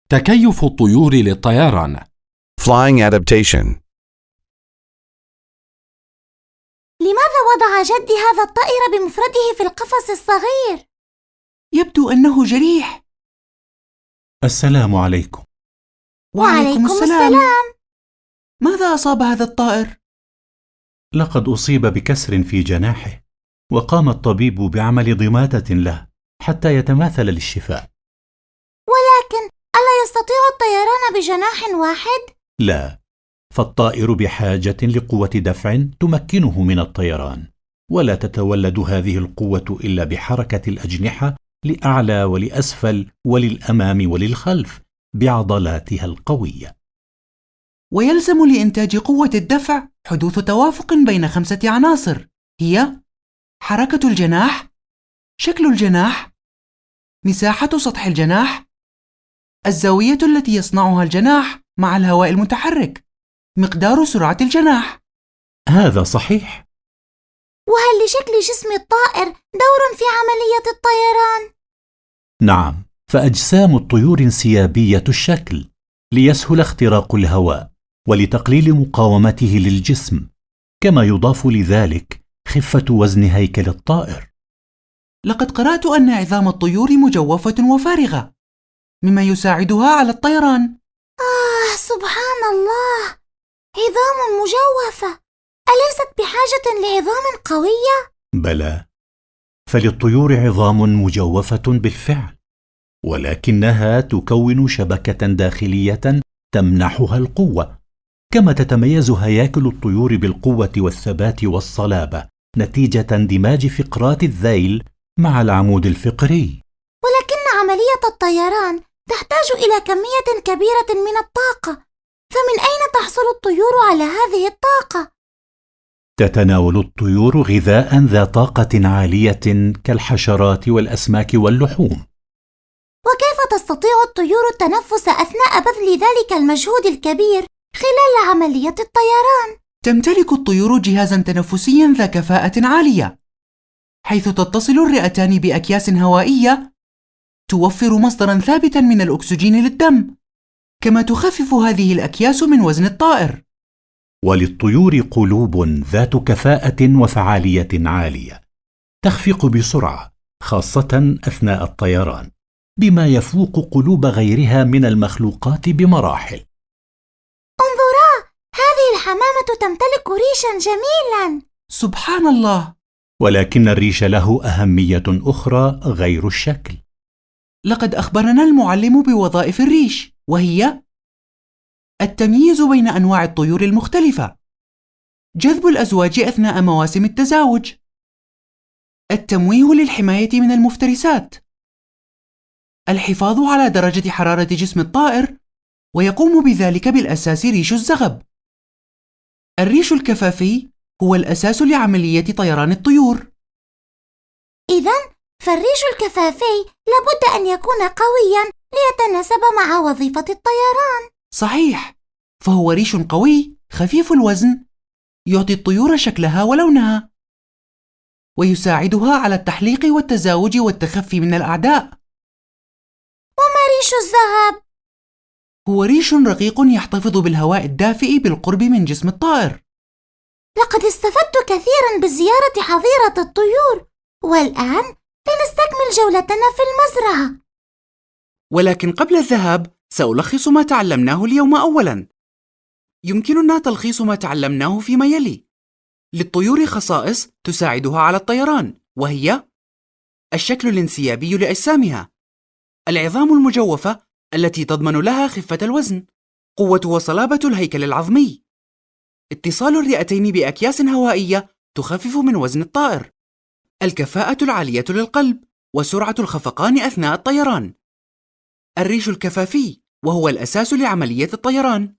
تكيف الطيور للطيران. Flying adaptation. لماذا وضع جدي هذا الطائر بمفرده في القفص الصغير؟ يبدو أنه جريح. السلام عليكم. وعليكم السلام. ماذا أصاب هذا الطائر؟ لقد أصيب بكسر في جناحه، وقام الطبيب بعمل ضمادة له حتى يتماثل للشفاء. ولكن ألا يستطيع الطيران بجناح واحد؟ لا، فالطائر بحاجة لقوة دفع تمكنه من الطيران، ولا تتولد هذه القوة إلا بحركة الأجنحة لأعلى ولأسفل وللأمام وللخلف بعضلاتها القوية. ويلزم لإنتاج قوة الدفع حدوث توافق بين 5 عناصر، هي حركة الجناح، شكل الجناح، مساحة سطح الجناح، الزاوية التي يصنعها الجناح مع الهواء المتحرك، مقدار سرعة الجناح. هذا صحيح. وهل لشكل جسم الطائر دور في عملية الطيران؟ نعم، فأجسام الطيور انسيابية الشكل ليسهل اختراق الهواء ولتقليل مقاومته للجسم، كما يضاف لذلك خفة وزن هيكل الطائر. لقد قرأت أن عظام الطيور مجوفة وفارغة، مما يساعدها على الطيران. سبحان الله، عظام مجوفة، أليست بحاجة لعظام قوية؟ بلى، فللطيور عظام مجوفة بالفعل، ولكنها تكون شبكة داخلية تمنحها القوة، كما تتميز هياكل الطيور بالقوة والثبات والصلابة نتيجة اندماج فقرات الذيل مع العمود الفقري. ولكن عملية الطيران تحتاج إلى كمية كبيرة من الطاقة، فمن أين تحصل الطيور على هذه الطاقة؟ تتناول الطيور غذاء ذا طاقة عالية كالحشرات والأسماك واللحوم. وكيف تستطيع الطيور التنفس أثناء بذل ذلك المجهود الكبير خلال عملية الطيران؟ تمتلك الطيور جهازا تنفسيا ذا كفاءة عالية، حيث تتصل الرئتان بأكياس هوائية توفر مصدرا ثابتا من الأكسجين للدم، كما تخفف هذه الأكياس من وزن الطائر. وللطيور قلوب ذات كفاءة وفعالية عالية، تخفق بسرعة خاصة أثناء الطيران، بما يفوق قلوب غيرها من المخلوقات بمراحل. انظرا، هذه الحمامة تمتلك ريشا جميلا. سبحان الله. ولكن الريش له أهمية أخرى غير الشكل. لقد أخبرنا المعلم بوظائف الريش، وهي التمييز بين أنواع الطيور المختلفة، جذب الأزواج أثناء مواسم التزاوج، التمويه للحماية من المفترسات، الحفاظ على درجة حرارة جسم الطائر، ويقوم بذلك بالأساس ريش الزغب. الريش الكفافي هو الأساس لعملية طيران الطيور. إذن فالريش الكفافي لابد أن يكون قويا ليتناسب مع وظيفة الطيران. صحيح، فهو ريش قوي خفيف الوزن يعطي الطيور شكلها ولونها، ويساعدها على التحليق والتزاوج والتخفي من الأعداء. وما ريش الزغب؟ هو ريش رقيق يحتفظ بالهواء الدافئ بالقرب من جسم الطائر. لقد استفدت كثيرا بزيارة حظيرة الطيور، والآن لنستكمل جولتنا في المزرعة. ولكن قبل الذهاب سألخص ما تعلمناه اليوم. أولاً، يمكننا تلخيص ما تعلمناه فيما يلي. للطيور خصائص تساعدها على الطيران، وهي الشكل الانسيابي لأجسامها، العظام المجوفة التي تضمن لها خفة الوزن، قوة وصلابة الهيكل العظمي، اتصال الرئتين بأكياس هوائية تخفف من وزن الطائر، الكفاءة العالية للقلب وسرعة الخفقان أثناء الطيران، الريش الكفافي وهو الأساس لعملية الطيران،